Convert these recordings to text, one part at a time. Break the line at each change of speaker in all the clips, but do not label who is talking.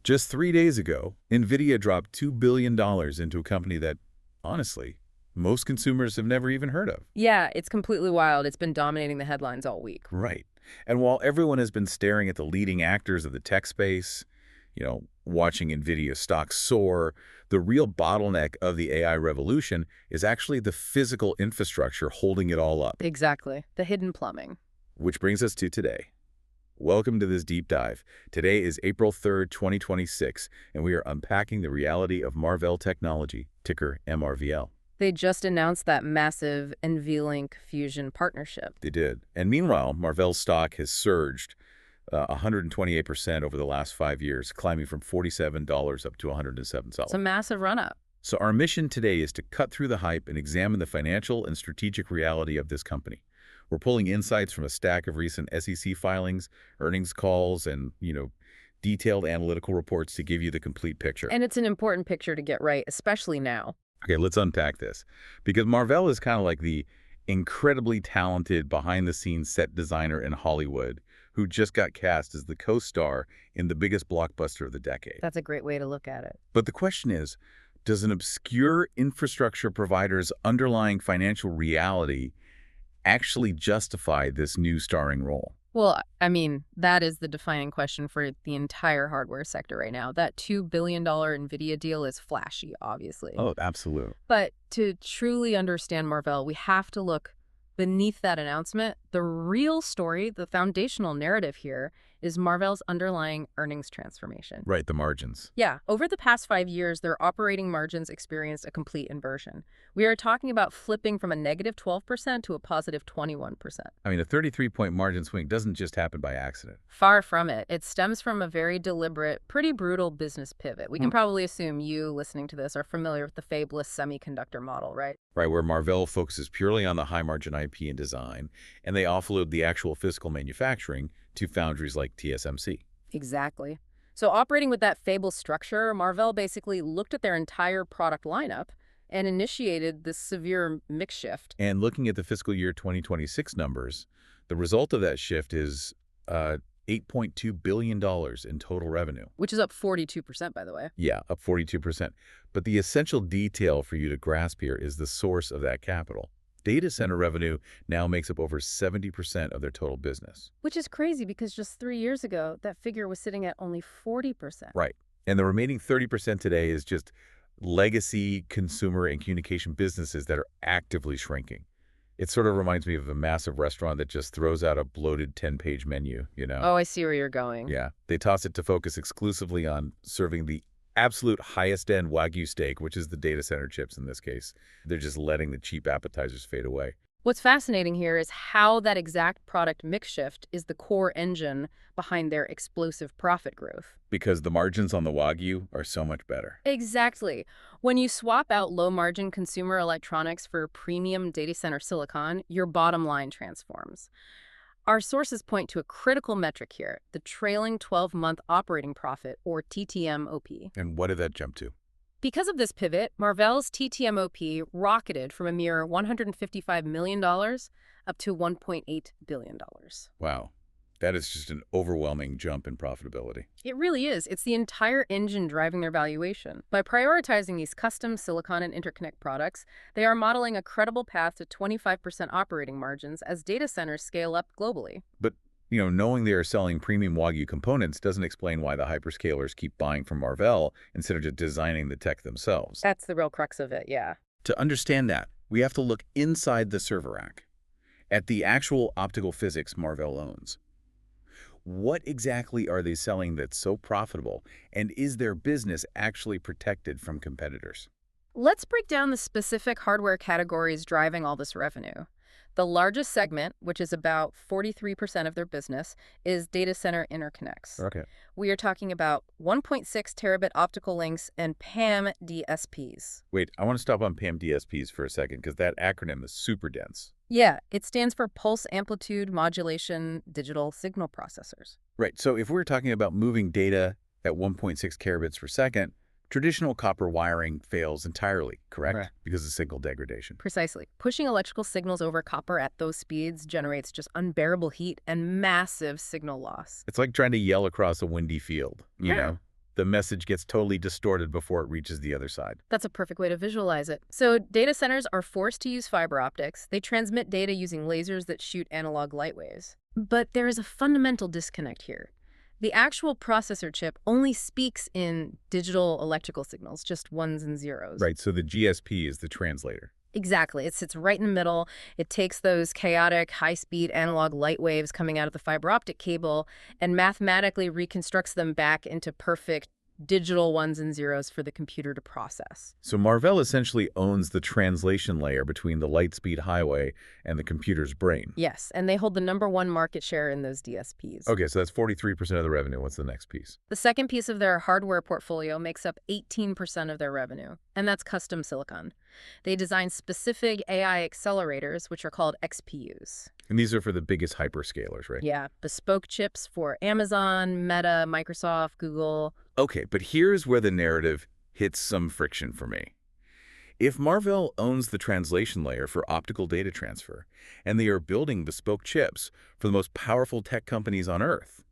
Just 3 days ago, NVIDIA dropped $2 billion into a company that, honestly, most consumers have never even heard of.
Yeah, it's completely wild. It's been dominating the headlines all week.
Right. And while everyone has been staring at the leading actors of the tech space, watching NVIDIA stocks soar, the real bottleneck of the AI revolution is actually the physical infrastructure holding it all up.
Exactly. The hidden plumbing.
Which brings us to today. Welcome to this deep dive. Today is April 3rd, 2026, and we are unpacking the reality of Marvell technology, ticker MRVL.
They just announced that massive NVLink Fusion partnership.
They did. And meanwhile, Marvell's stock has surged 128% over the last 5 years, climbing from $47 up to $107.
It's a massive run-up.
So our mission today is to cut through the hype and examine the financial and strategic reality of this company. We're pulling insights from a stack of recent SEC filings, earnings calls, and, detailed analytical reports to give you the complete picture.
And it's an important picture to get right, especially now.
Okay, let's unpack this. Because Marvell is kind of like the incredibly talented behind-the-scenes set designer in Hollywood who just got cast as the co-star in the biggest blockbuster of the decade.
That's a great way to look at it.
But the question is, does an obscure infrastructure provider's underlying financial reality actually justify this new starring role?
Well, I mean, that is the defining question for the entire hardware sector right now. That $2 billion NVIDIA deal is flashy, obviously.
Oh, absolutely.
But to truly understand Marvell, we have to look beneath that announcement. The real story, the foundational narrative here, is Marvell's underlying earnings transformation.
Right, the margins.
Yeah, over the past 5 years, their operating margins experienced a complete inversion. We are talking about flipping from a negative 12% to a positive 21%.
I mean, a 33-point margin swing doesn't just happen by accident.
Far from it. It stems from a very deliberate, pretty brutal business pivot. We can probably assume you, listening to this, are familiar with the fabulous semiconductor model, right?
Right, where Marvell focuses purely on the high-margin IP and design, and they offload the actual physical manufacturing to foundries like TSMC.
Exactly. So operating with that fabled structure, Marvell basically looked at their entire product lineup and initiated this severe mix shift.
And looking at the fiscal year 2026 numbers, the result of that shift is $8.2 billion in total revenue.
Which is up 42%, by the way.
Yeah, up 42%. But the essential detail for you to grasp here is the source of that capital. Data center revenue now makes up over 70% of their total business.
Which is crazy because just 3 years ago, that figure was sitting at only 40%.
Right. And the remaining 30% today is just legacy consumer and communication businesses that are actively shrinking. It sort of reminds me of a massive restaurant that just throws out a bloated 10-page menu,
Oh, I see where you're going.
Yeah. They toss it to focus exclusively on serving the absolute highest-end Wagyu steak, which is the data center chips in this case. They're just letting the cheap appetizers fade away.
What's fascinating here is how that exact product mix shift is the core engine behind their explosive profit growth.
Because the margins on the Wagyu are so much better.
Exactly. When you swap out low-margin consumer electronics for premium data center silicon, your bottom line transforms. Our sources point to a critical metric here, the trailing 12-month operating profit, or TTM-OP.
And what did that jump to?
Because of this pivot, Marvell's TTM-OP rocketed from a mere $155 million up to $1.8 billion.
Wow. That is just an overwhelming jump in profitability.
It really is. It's the entire engine driving their valuation. By prioritizing these custom silicon and interconnect products, they are modeling a credible path to 25% operating margins as data centers scale up globally.
But, knowing they are selling premium Wagyu components doesn't explain why the hyperscalers keep buying from Marvell instead of just designing the tech themselves.
That's the real crux of it, yeah.
To understand that, we have to look inside the server rack, at the actual optical physics Marvell owns. What exactly are they selling that's so profitable, and is their business actually protected from competitors?
Let's break down the specific hardware categories driving all this revenue. The largest segment, which is about 43% of their business, is data center interconnects.
Okay.
We are talking about 1.6 terabit optical links and PAM DSPs.
Wait, I want to stop on PAM DSPs for a second because that acronym is super dense.
Yeah, it stands for Pulse Amplitude Modulation Digital Signal Processors.
Right, so if we're talking about moving data at 1.6 terabits per second, traditional copper wiring fails entirely, correct?
Right.
Because of signal degradation.
Precisely. Pushing electrical signals over copper at those speeds generates just unbearable heat and massive signal loss.
It's like trying to yell across a windy field, you know? the message gets totally distorted before it reaches the other side.
That's a perfect way to visualize it. So data centers are forced to use fiber optics. They transmit data using lasers that shoot analog light waves. But there is a fundamental disconnect here. The actual processor chip only speaks in digital electrical signals, just ones and zeros.
Right, so the GSP is the translator.
Exactly. It sits right in the middle. It takes those chaotic, high-speed analog light waves coming out of the fiber optic cable and mathematically reconstructs them back into perfect digital ones and zeros for the computer to process.
So Marvell essentially owns the translation layer between the light-speed highway and the computer's brain.
Yes, and they hold the #1 market share in those DSPs.
Okay, so that's 43% of the revenue. What's the next piece?
The second piece of their hardware portfolio makes up 18% of their revenue, and that's custom silicon. They design specific AI accelerators, which are called XPUs.
And these are for the biggest hyperscalers, right?
Yeah, bespoke chips for Amazon, Meta, Microsoft, Google.
Okay, but here's where the narrative hits some friction for me. If Marvell owns the translation layer for optical data transfer, and they are building bespoke chips for the most powerful tech companies on Earth,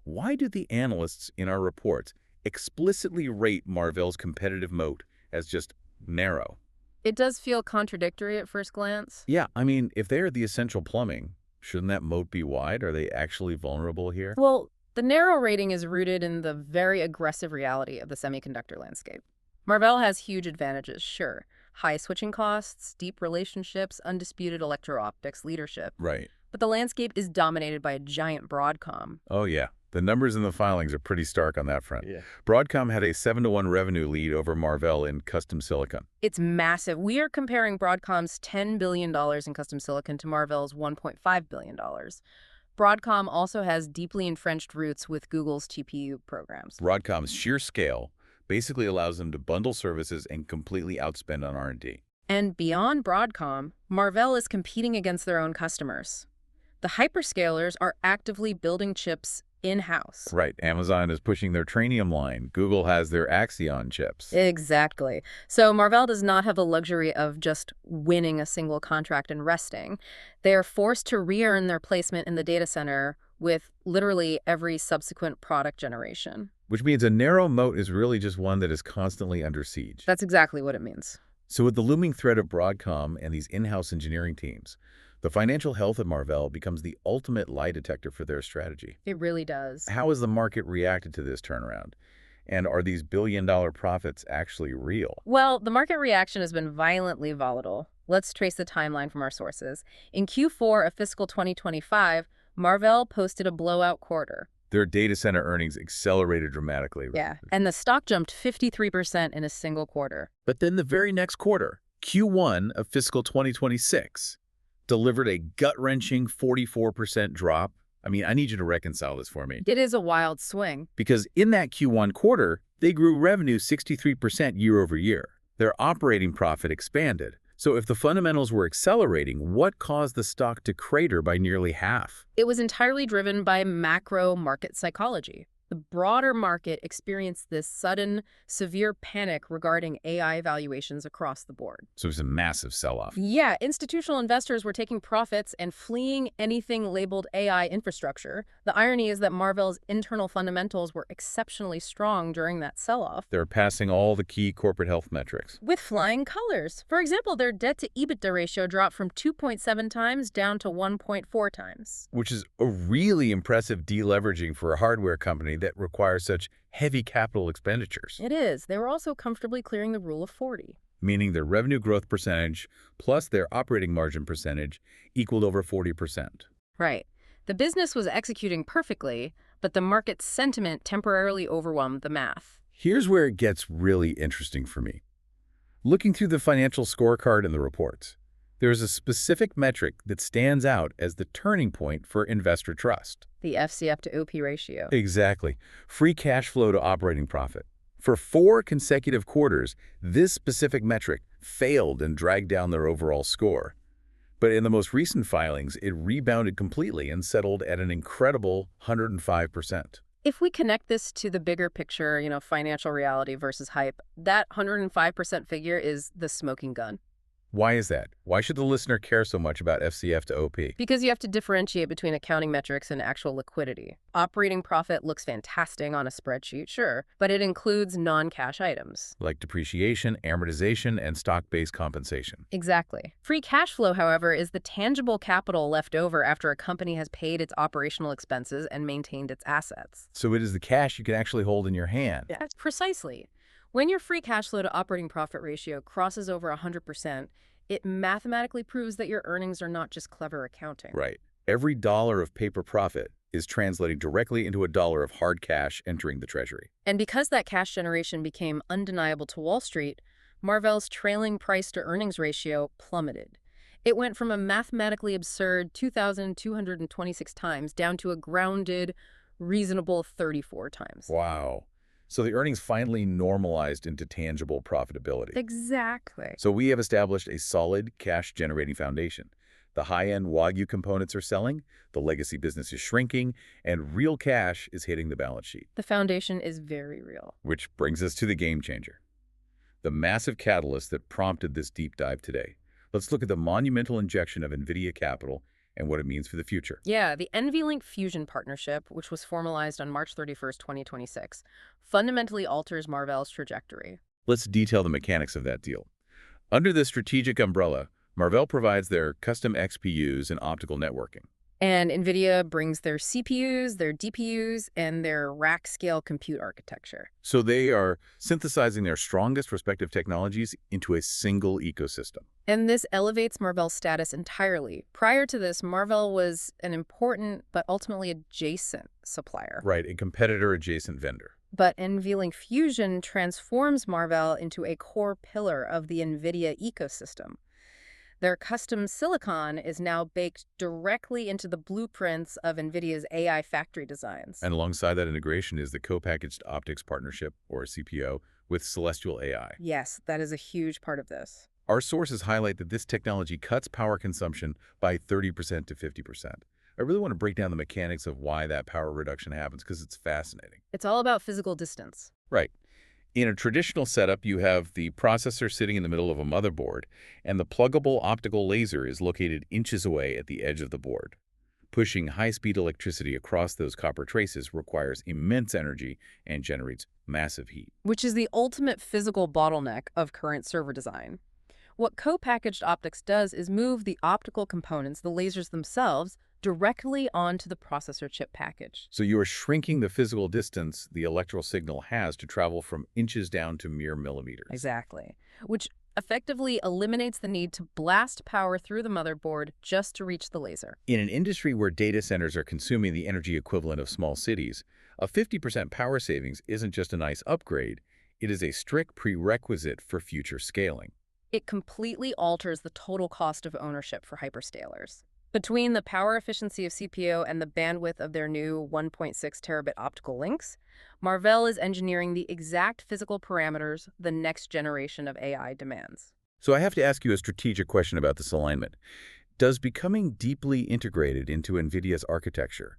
why do the analysts in our reports explicitly rate Marvell's competitive moat as just narrow?
It does feel contradictory at first glance.
Yeah, I mean, if they're the essential plumbing, shouldn't that moat be wide? Are they actually vulnerable here?
Well, the narrow rating is rooted in the very aggressive reality of the semiconductor landscape. Marvell has huge advantages, sure. High switching costs, deep relationships, undisputed electro-optics leadership.
Right.
But the landscape is dominated by a giant Broadcom.
Oh, yeah. The numbers in the filings are pretty stark on that front.
Yeah.
Broadcom had a 7-to-1 revenue lead over Marvell in custom silicon.
It's massive. We are comparing Broadcom's $10 billion in custom silicon to Marvell's $1.5 billion. Broadcom also has deeply entrenched roots with Google's TPU programs.
Broadcom's sheer scale basically allows them to bundle services and completely outspend on R&D.
And beyond Broadcom, Marvell is competing against their own customers. The hyperscalers are actively building chips in-house.
Right. Amazon is pushing their Trainium line. Google has their Axion chips.
Exactly. So Marvell does not have the luxury of just winning a single contract and resting. They are forced to re-earn their placement in the data center with literally every subsequent product generation.
Which means a narrow moat is really just one that is constantly under siege.
That's exactly what it means.
So with the looming threat of Broadcom and these in-house engineering teams, the financial health of Marvell becomes the ultimate lie detector for their strategy.
It really does.
How has the market reacted to this turnaround? And are these billion-dollar profits actually real?
Well, the market reaction has been violently volatile. Let's trace the timeline from our sources. In Q4 of fiscal 2025, Marvell posted a blowout quarter.
Their data center earnings accelerated dramatically.
Yeah, and the stock jumped 53% in a single quarter.
But then the very next quarter, Q1 of fiscal 2026, delivered a gut-wrenching 44% drop. I mean, I need you to reconcile this for me.
It is a wild swing.
Because in that Q1 quarter, they grew revenue 63% year over year. Their operating profit expanded. So if the fundamentals were accelerating, what caused the stock to crater by nearly half?
It was entirely driven by macro market psychology. The broader market experienced this sudden, severe panic regarding AI valuations across the board.
So it was a massive sell-off.
Yeah, institutional investors were taking profits and fleeing anything labeled AI infrastructure. The irony is that Marvell's internal fundamentals were exceptionally strong during that sell-off.
They're passing all the key corporate health metrics.
With flying colors. For example, their debt-to-EBITDA ratio dropped from 2.7 times down to 1.4 times.
Which is a really impressive deleveraging for a hardware company that requires such heavy capital expenditures.
It is. They were also comfortably clearing the rule of 40.
Meaning their revenue growth percentage plus their operating margin percentage equaled over 40%.
Right. The business was executing perfectly, but the market sentiment temporarily overwhelmed the math.
Here's where it gets really interesting for me. Looking through the financial scorecard and the reports, there is a specific metric that stands out as the turning point for investor trust.
The FCF to OP ratio.
Exactly. Free cash flow to operating profit. For 4 consecutive quarters, this specific metric failed and dragged down their overall score. But in the most recent filings, it rebounded completely and settled at an incredible 105%.
If we connect this to the bigger picture, financial reality versus hype, that 105% figure is the smoking gun.
Why is that? Why should the listener care so much about FCF to OP?
Because you have to differentiate between accounting metrics and actual liquidity. Operating profit looks fantastic on a spreadsheet, sure, but it includes non-cash items.
Like depreciation, amortization, and stock-based compensation.
Exactly. Free cash flow, however, is the tangible capital left over after a company has paid its operational expenses and maintained its assets.
So it is the cash you can actually hold in your hand.
Yes, precisely. When your free cash flow to operating profit ratio crosses over 100%, it mathematically proves that your earnings are not just clever accounting.
Right. Every dollar of paper profit is translating directly into a dollar of hard cash entering the treasury.
And because that cash generation became undeniable to Wall Street, Marvell's trailing price-to-earnings ratio plummeted. It went from a mathematically absurd 2,226 times down to a grounded, reasonable 34 times.
Wow. So the earnings finally normalized into tangible profitability.
Exactly.
So we have established a solid cash-generating foundation. The high-end Wagyu components are selling, the legacy business is shrinking, and real cash is hitting the balance sheet.
The foundation is very real.
Which brings us to the game changer. The massive catalyst that prompted this deep dive today. Let's look at the monumental injection of NVIDIA capital and what it means for the future.
Yeah, the NVLink Fusion partnership, which was formalized on March 31st, 2026, fundamentally alters Marvell's trajectory.
Let's detail the mechanics of that deal. Under this strategic umbrella, Marvell provides their custom XPUs and optical networking.
And NVIDIA brings their CPUs, their DPUs, and their rack-scale compute architecture.
So they are synthesizing their strongest respective technologies into a single ecosystem.
And this elevates Marvell's status entirely. Prior to this, Marvell was an important but ultimately adjacent supplier.
Right, a competitor-adjacent vendor.
But NVLink Fusion transforms Marvell into a core pillar of the NVIDIA ecosystem. Their custom silicon is now baked directly into the blueprints of NVIDIA's AI factory designs.
And alongside that integration is the co-packaged optics partnership, or CPO, with Celestial AI.
Yes, that is a huge part of this.
Our sources highlight that this technology cuts power consumption by 30% to 50%. I really want to break down the mechanics of why that power reduction happens because it's fascinating.
It's all about physical distance.
Right. In a traditional setup, you have the processor sitting in the middle of a motherboard, and the pluggable optical laser is located inches away at the edge of the board. Pushing high-speed electricity across those copper traces requires immense energy and generates massive heat.
Which is the ultimate physical bottleneck of current server design. What co-packaged optics does is move the optical components, the lasers themselves, directly onto the processor chip package.
So you are shrinking the physical distance the electrical signal has to travel from inches down to mere millimeters.
Exactly. Which effectively eliminates the need to blast power through the motherboard just to reach the laser.
In an industry where data centers are consuming the energy equivalent of small cities, a 50% power savings isn't just a nice upgrade, it is a strict prerequisite for future scaling.
It completely alters the total cost of ownership for hyperscalers. Between the power efficiency of CPO and the bandwidth of their new 1.6 terabit optical links, Marvell is engineering the exact physical parameters the next generation of AI demands.
So I have to ask you a strategic question about this alignment. Does becoming deeply integrated into NVIDIA's architecture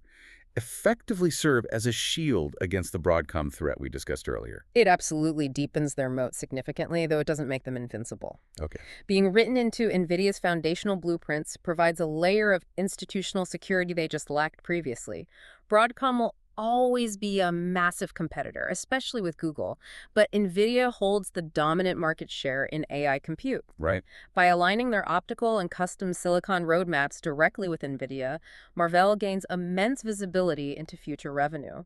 effectively serve as a shield against the Broadcom threat we discussed earlier?
It absolutely deepens their moat significantly, though it doesn't make them invincible.
Okay.
Being written into NVIDIA's foundational blueprints provides a layer of institutional security they just lacked previously. Broadcom will always be a massive competitor, especially with Google, but NVIDIA holds the dominant market share in AI compute.
Right.
By aligning their optical and custom silicon roadmaps directly with NVIDIA, Marvell gains immense visibility into future revenue.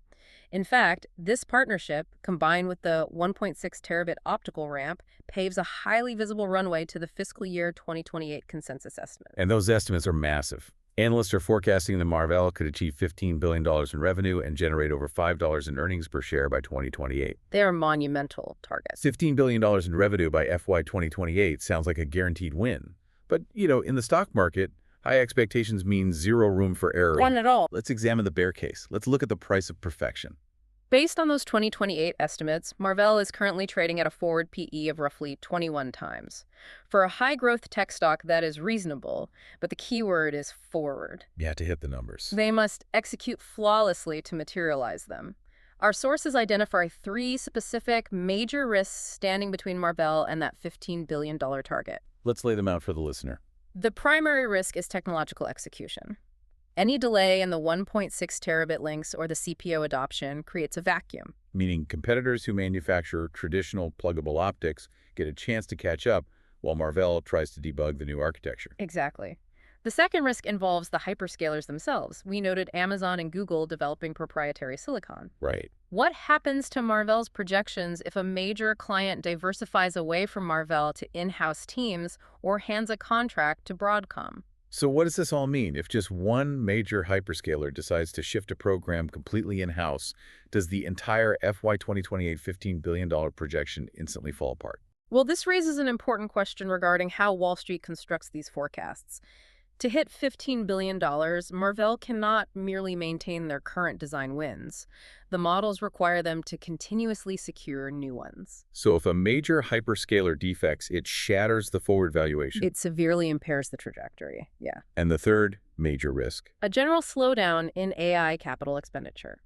In fact, this partnership, combined with the 1.6 terabit optical ramp, paves a highly visible runway to the fiscal year 2028 consensus estimate.
And those estimates are massive. Analysts are forecasting that Marvell could achieve $15 billion in revenue and generate over $5 in earnings per share by 2028.
They are monumental targets.
$15 billion in revenue by FY 2028 sounds like a guaranteed win. But, in the stock market, high expectations mean zero room for error.
None at all.
Let's examine the bear case. Let's look at the price of perfection.
Based on those 2028 estimates, Marvell is currently trading at a forward PE of roughly 21 times. For a high-growth tech stock, that is reasonable, but the key word is forward.
Yeah, to hit the numbers.
They must execute flawlessly to materialize them. Our sources identify 3 specific major risks standing between Marvell and that $15 billion target.
Let's lay them out for the listener.
The primary risk is technological execution. Any delay in the 1.6 terabit links or the CPO adoption creates a vacuum.
Meaning competitors who manufacture traditional pluggable optics get a chance to catch up while Marvell tries to debug the new architecture.
Exactly. The second risk involves the hyperscalers themselves. We noted Amazon and Google developing proprietary silicon.
Right.
What happens to Marvell's projections if a major client diversifies away from Marvell to in-house teams or hands a contract to Broadcom?
So what does this all mean? If just one major hyperscaler decides to shift a program completely in-house, does the entire FY 2028 $15 billion projection instantly fall apart?
Well, this raises an important question regarding how Wall Street constructs these forecasts. To hit $15 billion, Marvell cannot merely maintain their current design wins. The models require them to continuously secure new ones.
So if a major hyperscaler defects, it shatters the forward valuation.
It severely impairs the trajectory, yeah.
And the third major risk.
A general slowdown in AI capital expenditure.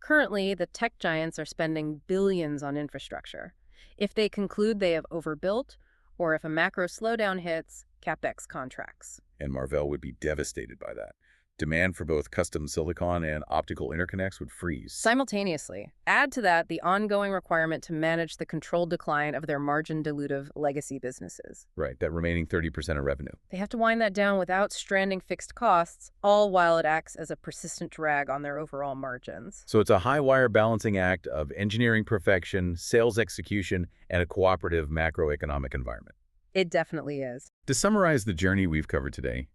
Currently, the tech giants are spending billions on infrastructure. If they conclude they have overbuilt, or if a macro slowdown hits, CapEx contracts.
And Marvell would be devastated by that. Demand for both custom silicon and optical interconnects would freeze.
Simultaneously, add to that the ongoing requirement to manage the controlled decline of their margin-dilutive legacy businesses.
Right, that remaining 30% of revenue.
They have to wind that down without stranding fixed costs, all while it acts as a persistent drag on their overall margins.
So it's a high-wire balancing act of engineering perfection, sales execution, and a cooperative macroeconomic environment.
It definitely is.
To summarize the journey we've covered today,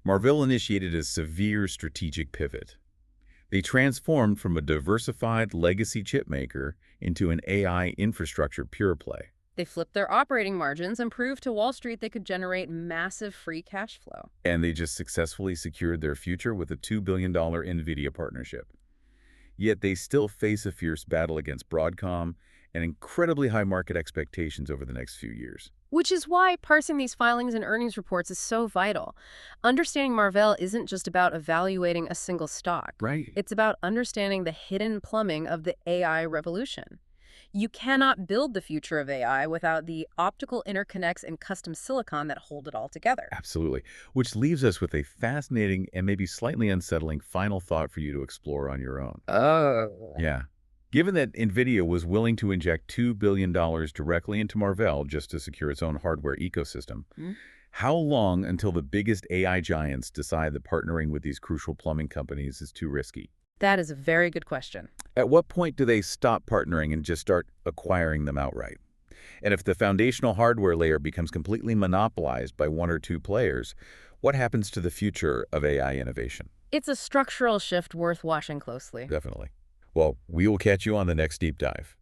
Marvell initiated a severe strategic pivot. They transformed from a diversified legacy chipmaker into an AI infrastructure pure play.
They flipped their operating margins and proved to Wall Street they could generate massive free cash flow.
And they just successfully secured their future with a $2 billion NVIDIA partnership. Yet they still face a fierce battle against Broadcom and incredibly high market expectations over the next few years.
Which is why parsing these filings and earnings reports is so vital. Understanding Marvell isn't just about evaluating a single stock.
Right.
It's about understanding the hidden plumbing of the AI revolution. You cannot build the future of AI without the optical interconnects and custom silicon that hold it all together.
Absolutely. Which leaves us with a fascinating and maybe slightly unsettling final thought for you to explore on your own.
Oh.
Yeah. Given that NVIDIA was willing to inject $2 billion directly into Marvell just to secure its own hardware ecosystem, how long until the biggest AI giants decide that partnering with these crucial plumbing companies is too risky?
That is a very good question.
At what point do they stop partnering and just start acquiring them outright? And if the foundational hardware layer becomes completely monopolized by one or two players, what happens to the future of AI innovation?
It's a structural shift worth watching closely.
Definitely. Well, we will catch you on the next deep dive.